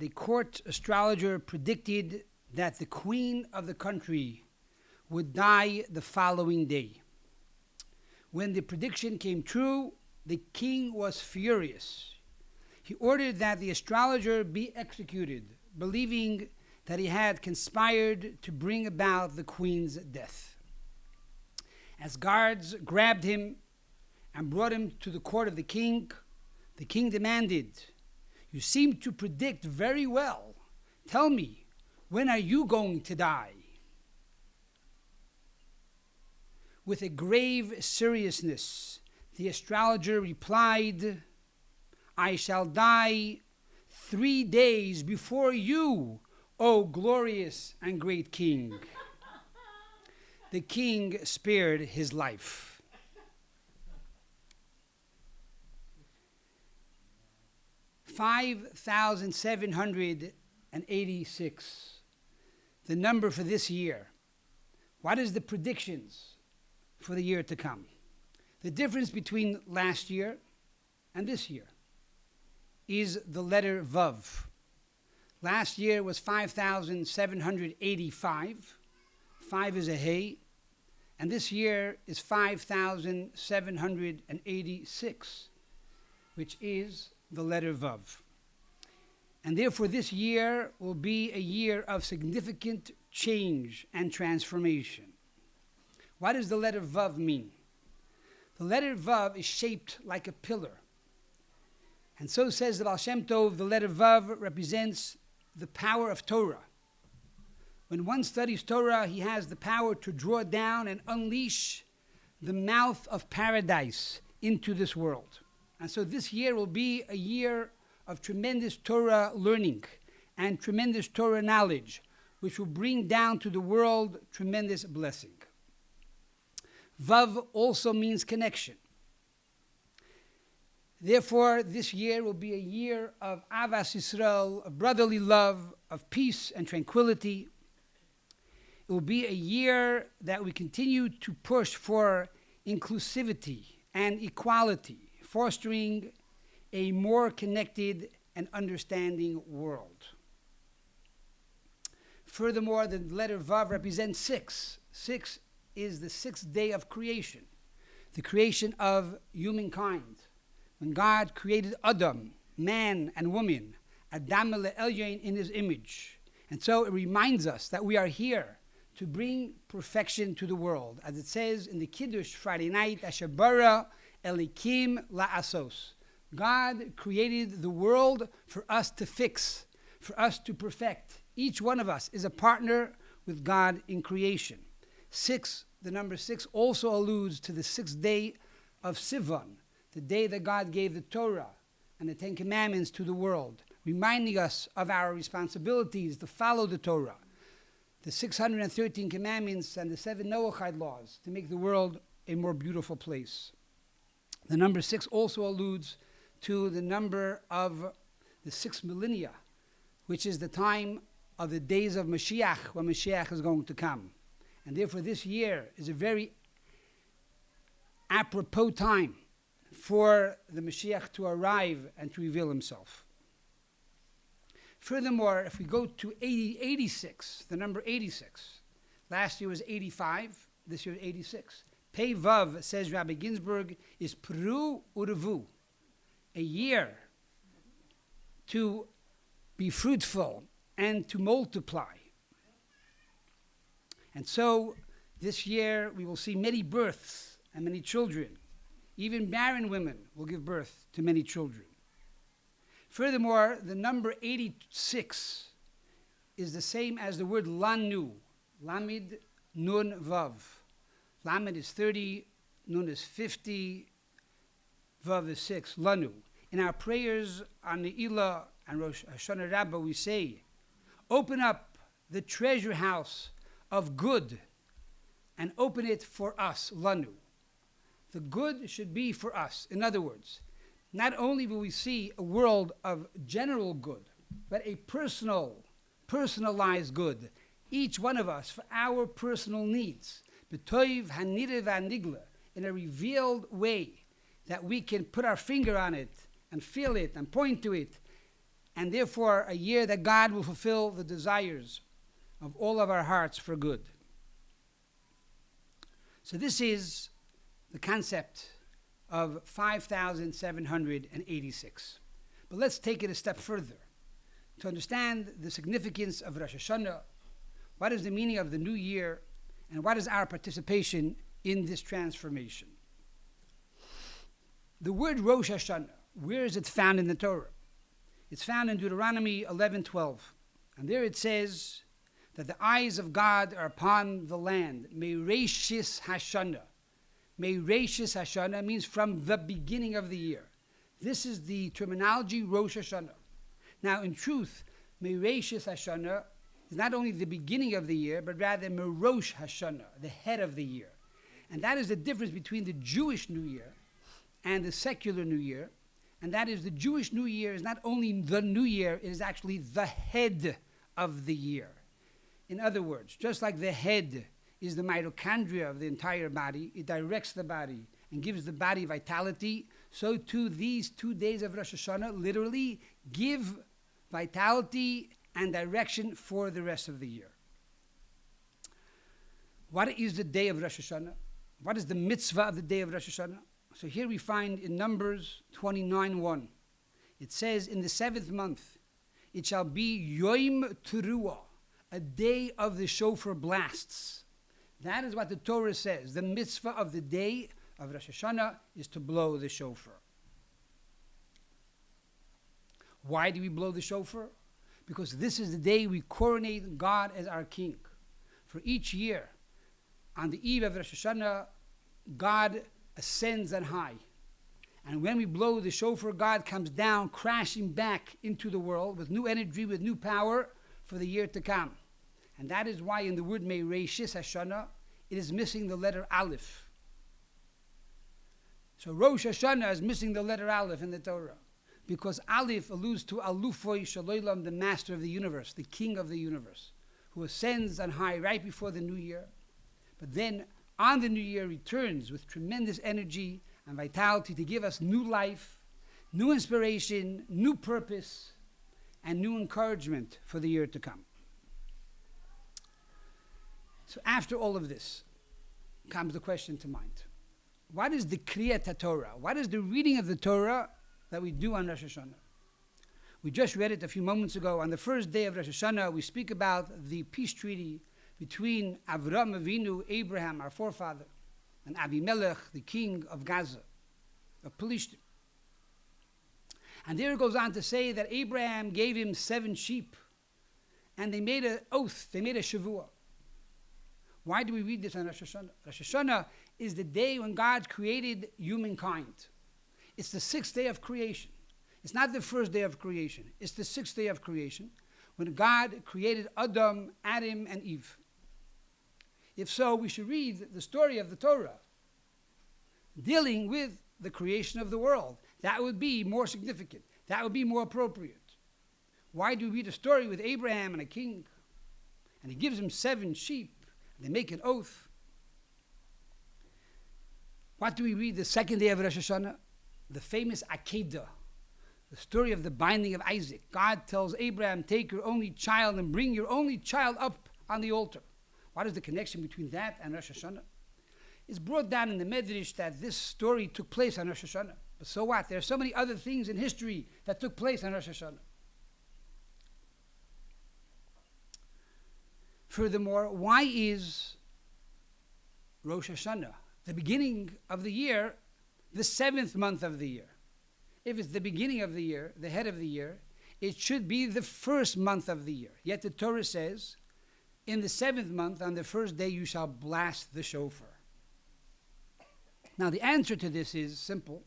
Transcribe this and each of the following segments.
the court astrologer predicted that the queen of the country would die the following day. When the prediction came true, the king was furious. He ordered that the astrologer be executed, believing that he had conspired to bring about the queen's death. As guards grabbed him and brought him to the court of the king demanded, "You seem to predict very well. Tell me, when are you going to die?" With a grave seriousness, the astrologer replied, "I shall die 3 days before you, O glorious and great king." The king spared his life. $5,786, the number for this year. What is the predictions for the year to come? The difference between last year and this year is the letter Vav. Last year was 5,785. 5 is a Hey. And this year is 5,786, which is the letter Vav. And therefore this year will be a year of significant change and transformation. What does the letter Vav mean? The letter Vav is shaped like a pillar. And so says the Baal Shem Tov, the letter Vav represents the power of Torah. When one studies Torah, he has the power to draw down and unleash the mouth of paradise into this world. And so this year will be a year of tremendous Torah learning and tremendous Torah knowledge, which will bring down to the world tremendous blessing. Vav also means connection. Therefore, this year will be a year of Avas Yisrael, of brotherly love, of peace and tranquility. It will be a year that we continue to push for inclusivity and equality, fostering a more connected and understanding world. Furthermore, the letter Vav represents 6. 6 is the 6th day of creation, the creation of humankind. When God created Adam, man and woman, Adam le'elyon, in his image. And so it reminds us that we are here to bring perfection to the world. As it says in the Kiddush Friday night, Asher bara elikim la'asos. God created the world for us to fix, for us to perfect. Each one of us is a partner with God in creation. 6, the number 6, also alludes to the 6th day of Sivan, the day that God gave the Torah and the 10 Commandments to the world, reminding us of our responsibilities to follow the Torah, the 613 Commandments and the 7 Noahide laws to make the world a more beautiful place. The number 6 also alludes to the number of the 6 millennia, which is the time of the days of Mashiach, when Mashiach is going to come. And therefore this year is a very apropos time for the Mashiach to arrive and to reveal himself. Furthermore, if we go to 86, the number 86, last year was 85, this year is 86. Pei Vav, says Rabbi Ginsburg, is Peru Urevu, a year to be fruitful and to multiply. And so this year we will see many births and many children. Even barren women will give birth to many children. Furthermore, the number 86 is the same as the word lanu, lamid nun vav. Lamed is 30, nun is 50, vav is 6, lanu. In our prayers on Ne'ilah and Rosh Hashanah Rabbah, we say, open up the treasure house of good and open it for us, lanu. The good should be for us. In other words, not only will we see a world of general good, but a personalized good. Each one of us for our personal needs. B'toiv hanire v'anigle, in a revealed way that we can put our finger on it and feel it and point to it and therefore a year that God will fulfill the desires of all of our hearts for good. So this is the concept of 5,786. But let's take it a step further. To understand the significance of Rosh Hashanah, what is the meaning of the new year, and what is our participation in this transformation? The word Rosh Hashanah, where is it found in the Torah? It's found in Deuteronomy 11:12. And there it says that the eyes of God are upon the land. Meireshis Hashanah. Meireshis Hashanah means from the beginning of the year. This is the terminology Rosh Hashanah. Now, in truth, Meireshis Hashanah is not only the beginning of the year, but rather Merosh Hashanah, the head of the year. And that is the difference between the Jewish New Year and the secular New Year. And that is the Jewish New Year is not only the New Year, it is actually the head of the year. In other words, just like the head is the mitochondria of the entire body, it directs the body and gives the body vitality, so too these 2 days of Rosh Hashanah literally give vitality and direction for the rest of the year. What is the day of Rosh Hashanah? What is the mitzvah of the day of Rosh Hashanah? So here we find in Numbers 29:1, it says, in the 7th month, it shall be Yom Teruah, a day of the shofar blasts. That is what the Torah says. The mitzvah of the day of Rosh Hashanah is to blow the shofar. Why do we blow the shofar? Because this is the day we coronate God as our king. For each year, on the eve of Rosh Hashanah, God ascends on high. And when we blow the shofar, God comes down, crashing back into the world with new energy, with new power for the year to come. And that is why in the word Meireshis Hashanah, it is missing the letter Aleph. So Rosh Hashanah is missing the letter Aleph in the Torah, because Aleph alludes to Alufoi Shalolam, the master of the universe, the king of the universe, who ascends on high right before the new year, but then on the new year returns with tremendous energy and vitality to give us new life, new inspiration, new purpose, and new encouragement for the year to come. So after all of this comes the question to mind. What is the Kriyat Torah? What is the reading of the Torah that we do on Rosh Hashanah? We just read it a few moments ago. On the first day of Rosh Hashanah, we speak about the peace treaty between Avram Avinu, Abraham, our forefather, and Abimelech, the king of Gaza, of Palestine. And there it goes on to say that Abraham gave him 7 sheep, and they made an oath, they made a shavua. Why do we read this on Rosh Hashanah? Rosh Hashanah is the day when God created humankind. It's the 6th day of creation. It's not the first day of creation. It's the 6th day of creation when God created Adam, and Eve. If so, we should read the story of the Torah dealing with the creation of the world. That would be more significant. That would be more appropriate. Why do we read a story with Abraham and a king? And he gives him 7 sheep. They make an oath. What do we read the 2nd day of Rosh Hashanah? The famous Akedah, the story of the binding of Isaac. God tells Abraham, take your only child and bring your only child up on the altar. What is the connection between that and Rosh Hashanah? It's brought down in the Medrash that this story took place on Rosh Hashanah. But so what? There are so many other things in history that took place on Rosh Hashanah. Furthermore, why is Rosh Hashanah, the beginning of the year, the 7th month of the year? If it's the beginning of the year, the head of the year, it should be the 1st month of the year. Yet the Torah says, in the 7th month, on the 1st day, you shall blast the shofar. Now, the answer to this is simple.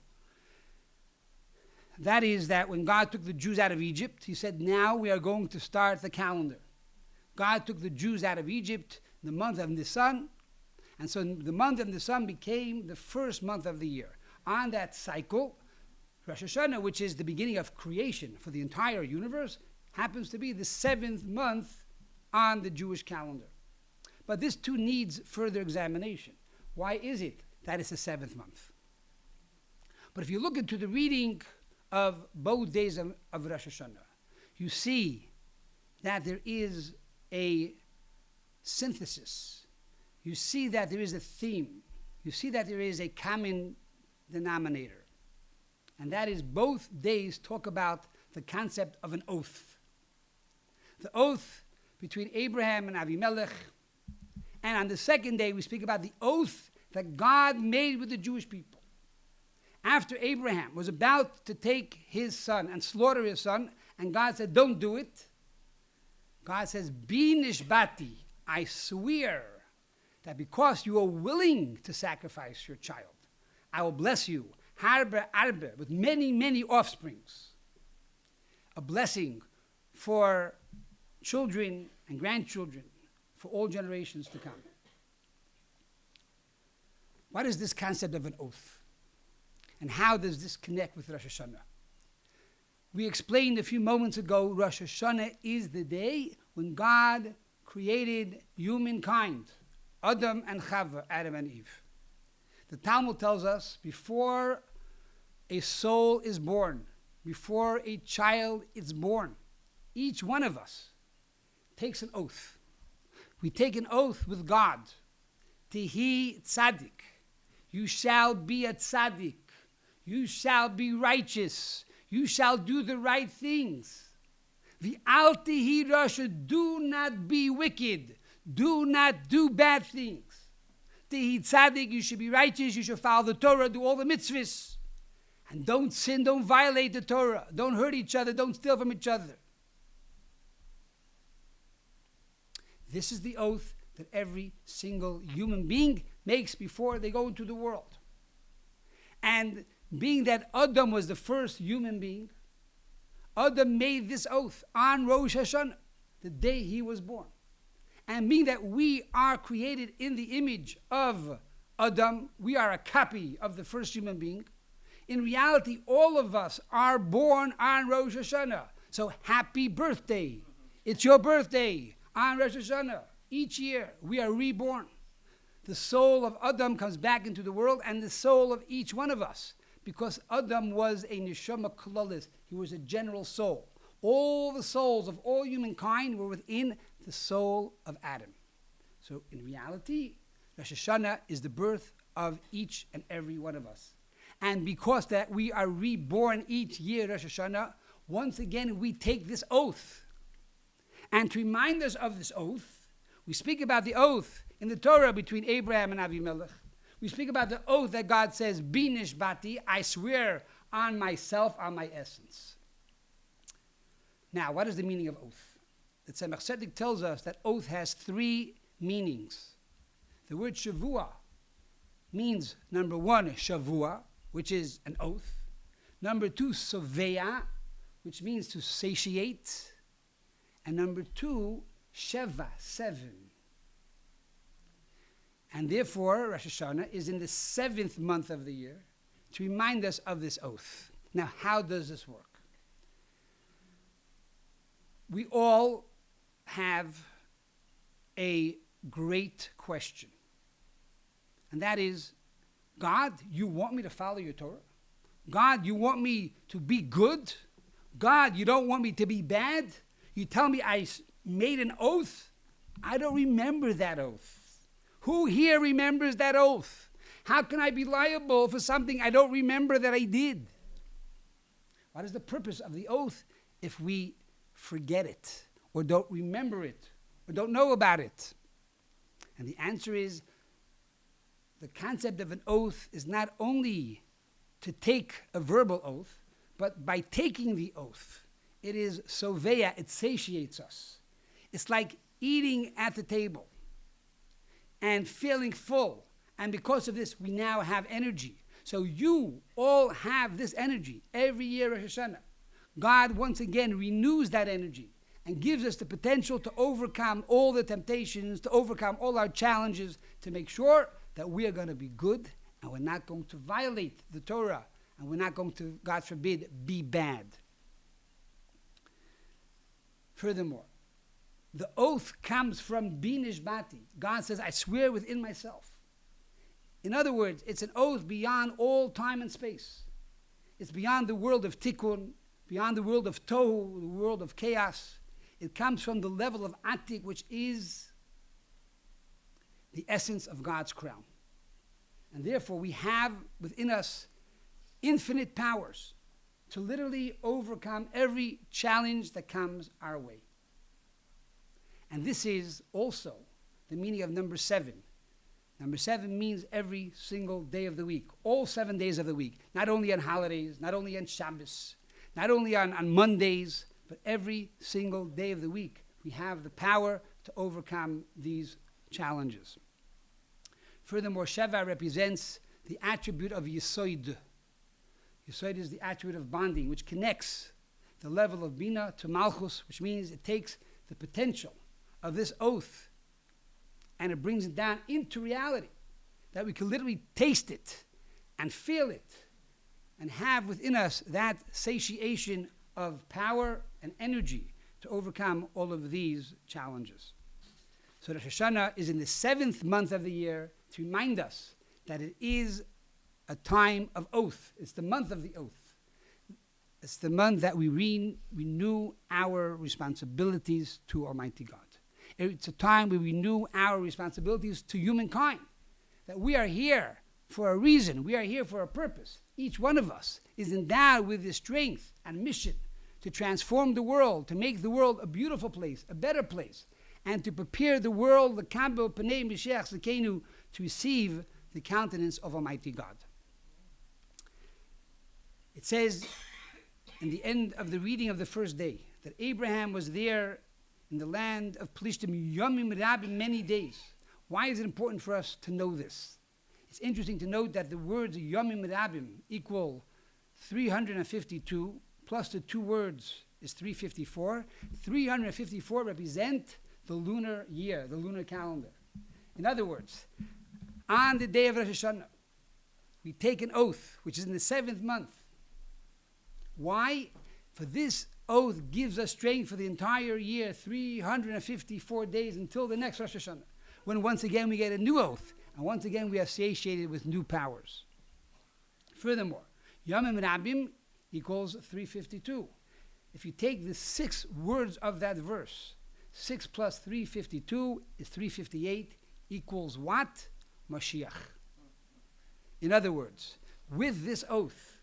That is that when God took the Jews out of Egypt, he said, now we are going to start the calendar. God took the Jews out of Egypt in the month of Nisan, and so the month of Nisan became the 1st month of the year. On that cycle, Rosh Hashanah, which is the beginning of creation for the entire universe, happens to be the 7th month on the Jewish calendar. But this too needs further examination. Why is it that it's the 7th month? But if you look into the reading of both days of Rosh Hashanah, you see that there is a synthesis. You see that there is a theme. You see that there is a common denominator. And that is both days talk about the concept of an oath. The oath between Abraham and Avimelech. And on the second day, we speak about the oath that God made with the Jewish people. After Abraham was about to take his son and slaughter his son, and God said, don't do it. God says, Bi nishbati, I swear that because you are willing to sacrifice your child, I will bless you, harbe arbe, with many, many offsprings. A blessing for children and grandchildren, for all generations to come. What is this concept of an oath? And how does this connect with Rosh Hashanah? We explained a few moments ago, Rosh Hashanah is the day when God created humankind, Adam and Chava, Adam and Eve. The Talmud tells us, before a soul is born, before a child is born, each one of us takes an oath. We take an oath with God. Tihi tzaddik. You shall be a tzaddik. You shall be righteous. You shall do the right things. V'al tihi rasha. Do not be wicked. Do not do bad things. Tihi tzaddik. You should be righteous. You should follow the Torah. Do all the mitzvahs. And don't sin. Don't violate the Torah. Don't hurt each other. Don't steal from each other. This is the oath that every single human being makes before they go into the world. And being that Adam was the first human being, Adam made this oath on Rosh Hashanah, the day he was born. And being that we are created in the image of Adam, we are a copy of the first human being. In reality, all of us are born on Rosh Hashanah. So happy birthday. It's your birthday. On Rosh Hashanah, each year, we are reborn. The soul of Adam comes back into the world, and the soul of each one of us, because Adam was a neshama klolis, he was a general soul. All the souls of all humankind were within the soul of Adam. So in reality, Rosh Hashanah is the birth of each and every one of us. And because that we are reborn each year, Rosh Hashanah, once again we take this oath. And to remind us of this oath, we speak about the oath in the Torah between Abraham and Avimelech. We speak about the oath that God says, Bi nishbati, I swear on myself, on my essence. Now, what is the meaning of oath? The Tzemach Tzedek tells us that oath has three meanings. The word shavua means, number one, shavua, which is an oath. Number two, soveya, which means to satiate. And number two, Sheva, 7. And therefore, Rosh Hashanah is in the 7th month of the year to remind us of this oath. Now, how does this work? We all have a great question. And that is, God, you want me to follow your Torah? God, you want me to be good? God, you don't want me to be bad? You tell me I made an oath? I don't remember that oath. Who here remembers that oath? How can I be liable for something I don't remember that I did? What is the purpose of the oath if we forget it, or don't remember it, or don't know about it? And the answer is, the concept of an oath is not only to take a verbal oath, but by taking the oath, it is soveya, it satiates us. It's like eating at the table and feeling full. And because of this, we now have energy. So you all have this energy every year of Rosh Hashanah. God once again renews that energy and gives us the potential to overcome all the temptations, to overcome all our challenges, to make sure that we are going to be good and we're not going to violate the Torah and we're not going to, God forbid, be bad. Furthermore, the oath comes from Bi nishbati. God says, I swear within myself. In other words, it's an oath beyond all time and space. It's beyond the world of tikkun, beyond the world of tohu, the world of chaos. It comes from the level of atik, which is the essence of God's crown. And therefore, we have within us infinite powers to literally overcome every challenge that comes our way. And this is also the meaning of number 7. Number 7 means every single day of the week, all 7 days of the week, not only on holidays, not only on Shabbos, not only on Mondays, but every single day of the week. We have the power to overcome these challenges. Furthermore, Sheva represents the attribute of Yesod. Yesod is the attribute of bonding, which connects the level of Bina to Malchus, which means it takes the potential of this oath and it brings it down into reality, that we can literally taste it and feel it and have within us that satiation of power and energy to overcome all of these challenges. So Rosh Hashanah is in the 7th month of the year to remind us that it is a time of oath. It's the month of the oath. It's the month that we renew our responsibilities to Almighty God. It's a time we renew our responsibilities to humankind, that we are here for a reason. We are here for a purpose. Each one of us is endowed with the strength and mission to transform the world, to make the world a beautiful place, a better place, and to prepare the world, the Kabbal Pnei Mashiach Zekenu, to receive the countenance of Almighty God. It says in the end of the reading of the first day that Abraham was there in the land of Plishtim, Yomim Rabim, many days. Why is it important for us to know this? It's interesting to note that the words Yomim Rabim equal 352, plus the 2 words is 354. 354 represent the lunar year, the lunar calendar. In other words, on the day of Rosh Hashanah, we take an oath, which is in the 7th month. Why? For this oath gives us strength for the entire year, 354 days until the next Rosh Hashanah, when once again we get a new oath, and once again we are satiated with new powers. Furthermore, Yomim Rabim equals 352. If you take the 6 words of that verse, 6 plus 352 is 358, equals what? Mashiach. In other words, with this oath,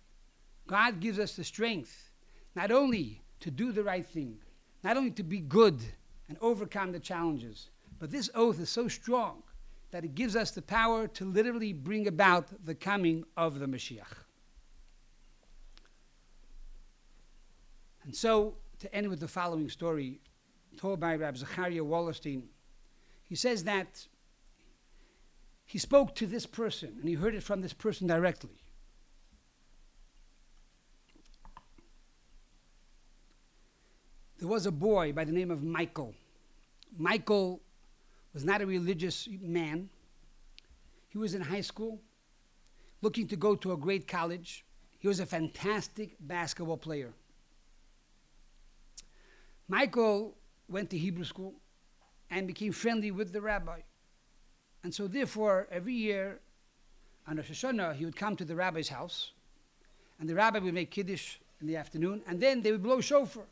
God gives us the strength not only to do the right thing, not only to be good and overcome the challenges, but this oath is so strong that it gives us the power to literally bring about the coming of the Mashiach. And so, to end with the following story, told by Rabbi Zechariah Wallerstein, he says that he spoke to this person, and he heard it from this person directly. There was a boy by the name of Michael. Michael was not a religious man. He was in high school, looking to go to a great college. He was a fantastic basketball player. Michael went to Hebrew school and became friendly with the rabbi. And so therefore, every year on Rosh Hashanah, he would come to the rabbi's house, and the rabbi would make Kiddush in the afternoon, and then they would blow shofar.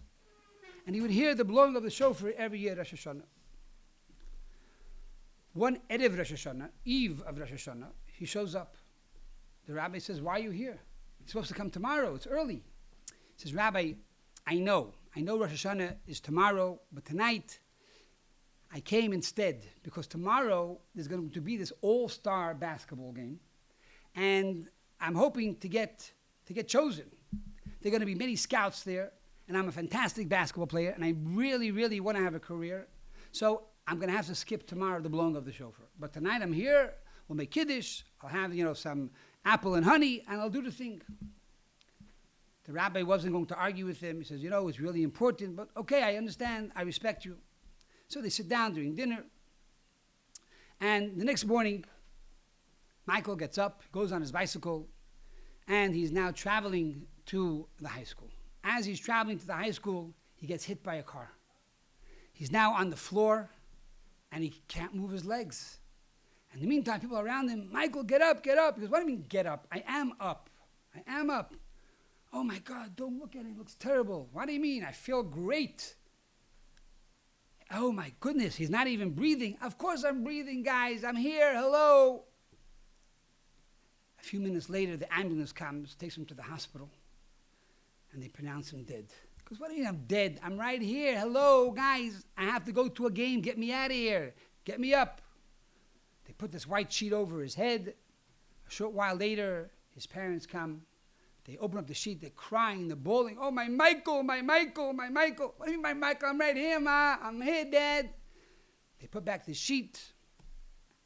And he would hear the blowing of the shofar every year at Rosh Hashanah. One Erev Rosh Hashanah, eve of Rosh Hashanah, he shows up. The rabbi says, "Why are you here? You're supposed to come tomorrow. It's early." He says, "Rabbi, I know Rosh Hashanah is tomorrow, but tonight I came instead because tomorrow there's going to be this all-star basketball game, and I'm hoping to get chosen. There are going to be many scouts there, and I'm a fantastic basketball player, and I really, really want to have a career. So I'm going to have to skip tomorrow the blowing of the shofar. But tonight I'm here. We'll make Kiddush. I'll have, some apple and honey, and I'll do the thing." The rabbi wasn't going to argue with him. He says, "It's really important, but okay, I understand. I respect you." So they sit down during dinner. And the next morning, Michael gets up, goes on his bicycle, and he's now traveling to the high school. As he's traveling to the high school, he gets hit by a car. He's now on the floor, and he can't move his legs. In the meantime, people around him, "Michael, get up, get up." He goes, "What do you mean, get up? I am up. I am up." Oh my God, don't look at him. It looks terrible. What do you mean? I feel great. Oh my goodness, he's not even breathing. Of course I'm breathing, guys. I'm here. Hello. A few minutes later, the ambulance comes, takes him to the hospital, and they pronounce him dead. Because what do you mean I'm dead? I'm right here. Hello, guys. I have to go to a game. Get me out of here. Get me up. They put this white sheet over his head. A short while later, his parents come. They open up the sheet. They're crying. They're bawling. Oh, my Michael, my Michael, my Michael. What do you mean, my Michael? I'm right here, Ma. I'm here, Dad. They put back the sheet.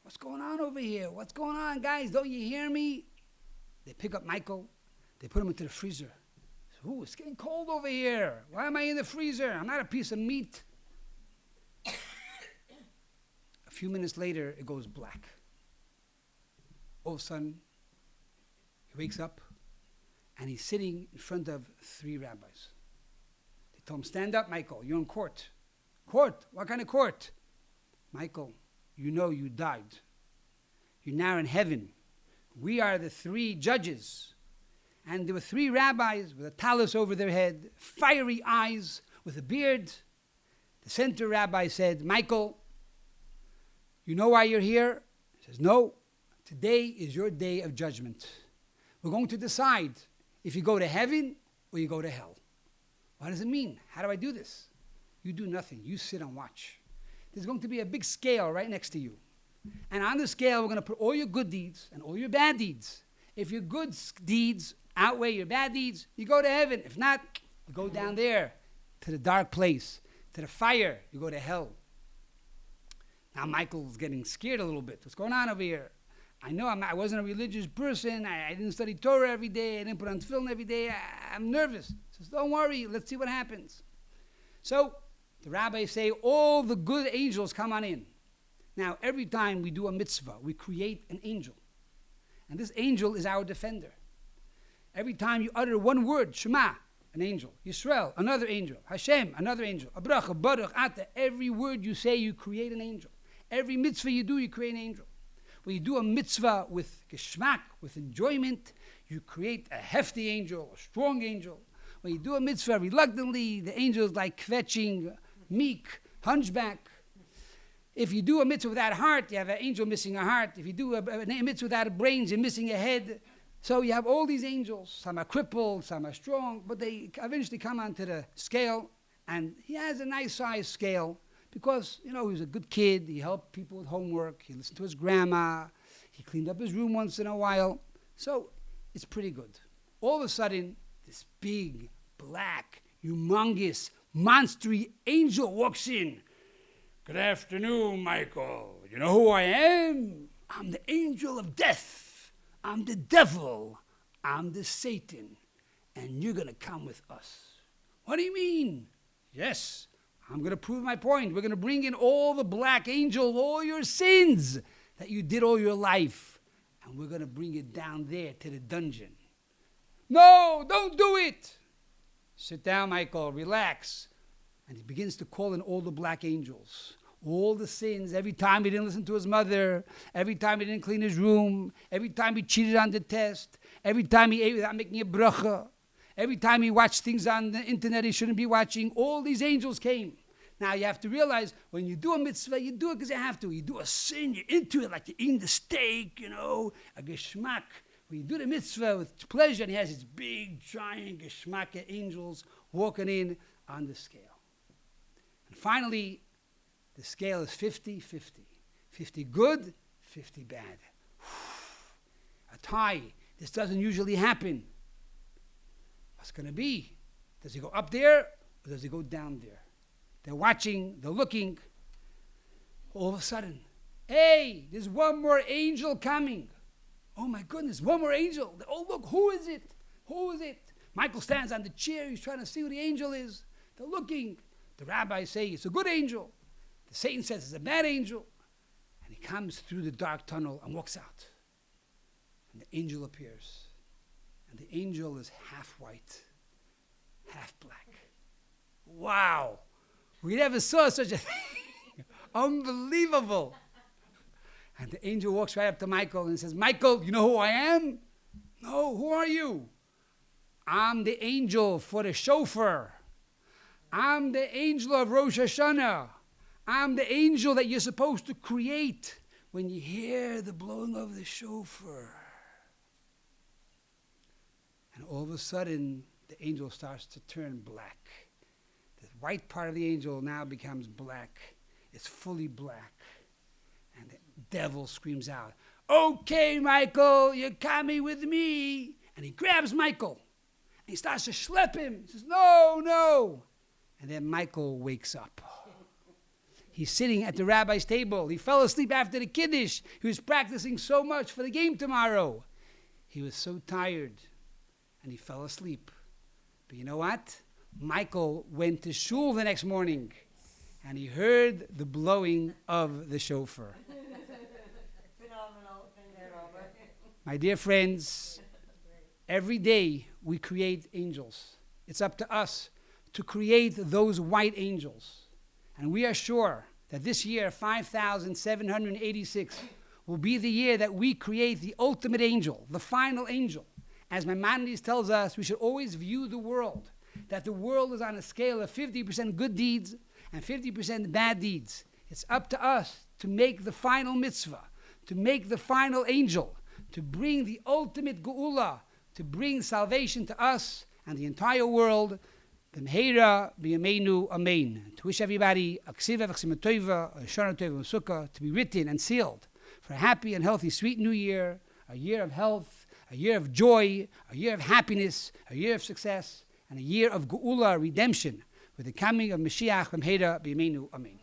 What's going on over here? What's going on, guys? Don't you hear me? They pick up Michael. They put him into the freezer. Ooh, it's getting cold over here. Why am I in the freezer? I'm not a piece of meat. A few minutes later, it goes black. All of a sudden, he wakes up, and he's sitting in front of 3 rabbis. They told him, stand up, Michael. You're in court. Court? What kind of court? Michael, you know you died. You're now in heaven. We are the 3 judges. And there were 3 rabbis with a talus over their head, fiery eyes, with a beard. The center rabbi said, Michael, you know why you're here? He says, no, today is your day of judgment. We're going to decide if you go to heaven or you go to hell. What does it mean? How do I do this? You do nothing. You sit and watch. There's going to be a big scale right next to you. And on the scale, we're going to put all your good deeds and all your bad deeds. If your good deeds outweigh your bad deeds, you go to heaven. If not, you go down there to the dark place, to the fire. You go to hell. Now Michael's getting scared a little bit. What's going on over here? I know I wasn't a religious person. I didn't study Torah every day. I didn't put on tefillin every day. I'm nervous. He says, don't worry. Let's see what happens. So the rabbis say all the good angels come on in. Now, every time we do a mitzvah, we create an angel. And this angel is our defender. Every time you utter one word, Shema, an angel. Yisrael, another angel. Hashem, another angel. Abracha, Baruch, Ata. Every word you say, you create an angel. Every mitzvah you do, you create an angel. When you do a mitzvah with geschmack, with enjoyment, you create a hefty angel, a strong angel. When you do a mitzvah reluctantly, the angel is like kvetching, meek, hunchback. If you do a mitzvah without a heart, you have an angel missing a heart. If you do a mitzvah without brains, you're missing a head. So you have all these angels. Some are crippled, some are strong, but they eventually come onto the scale, and he has a nice size scale because, he was a good kid. He helped people with homework. He listened to his grandma. He cleaned up his room once in a while. So it's pretty good. All of a sudden, this big, black, humongous, monstery angel walks in. Good afternoon, Michael. You know who I am? I'm the angel of death. I'm the devil. I'm the Satan. And you're going to come with us. What do you mean? Yes, I'm going to prove my point. We're going to bring in all the black angels, all your sins that you did all your life. And we're going to bring it down there to the dungeon. No, don't do it. Sit down, Michael. Relax. And he begins to call in all the black angels. All the sins, every time he didn't listen to his mother, every time he didn't clean his room, every time he cheated on the test, every time he ate without making a bracha, every time he watched things on the internet he shouldn't be watching, all these angels came. Now you have to realize, when you do a mitzvah, you do it because you have to. You do a sin, you're into it, like you're eating the steak, a geschmack. When you do the mitzvah with pleasure, and he has his big, giant geschmack angels walking in on the scale. And finally, the scale is 50-50. 50 good, 50 bad. A tie. This doesn't usually happen. What's going to be? Does he go up there or does he go down there? They're watching, they're looking. All of a sudden, hey, there's one more angel coming. Oh my goodness, one more angel. Oh, look, who is it? Who is it? Michael stands on the chair. He's trying to see who the angel is. They're looking. The rabbis say it's a good angel. Satan says it's a bad angel. And he comes through the dark tunnel and walks out. And the angel appears. And the angel is half white, half black. Wow. We never saw such a thing. Unbelievable. And the angel walks right up to Michael and says, Michael, you know who I am? No, who are you? I'm the angel for the shofar. I'm the angel of Rosh Hashanah. I'm the angel that you're supposed to create when you hear the blowing of the shofar. And all of a sudden, the angel starts to turn black. The white part of the angel now becomes black. It's fully black. And the devil screams out, "Okay, Michael, you're coming with me." And he grabs Michael. And he starts to schlep him. He says, "No, no." And then Michael wakes up. He's sitting at the rabbi's table. He fell asleep after the Kiddush. He was practicing so much for the game tomorrow. He was so tired. And he fell asleep. But you know what? Michael went to shul the next morning. And he heard the blowing of the shofar. My dear friends, every day we create angels. It's up to us to create those white angels. And we are sure that this year, 5,786, will be the year that we create the ultimate angel, the final angel. As Maimonides tells us, we should always view the world, that the world is on a scale of 50% good deeds and 50% bad deeds. It's up to us to make the final mitzvah, to make the final angel, to bring the ultimate geula, to bring salvation to us and the entire world. B'meira b'yameinu amen. To wish everybody a ksiva v'chsima tova, a shana tova v'sukkah, to be written and sealed for a happy and healthy, sweet new year, a year of health, a year of joy, a year of happiness, a year of success, and a year of geula, redemption, with the coming of Mashiach b'meira b'yameinu amen.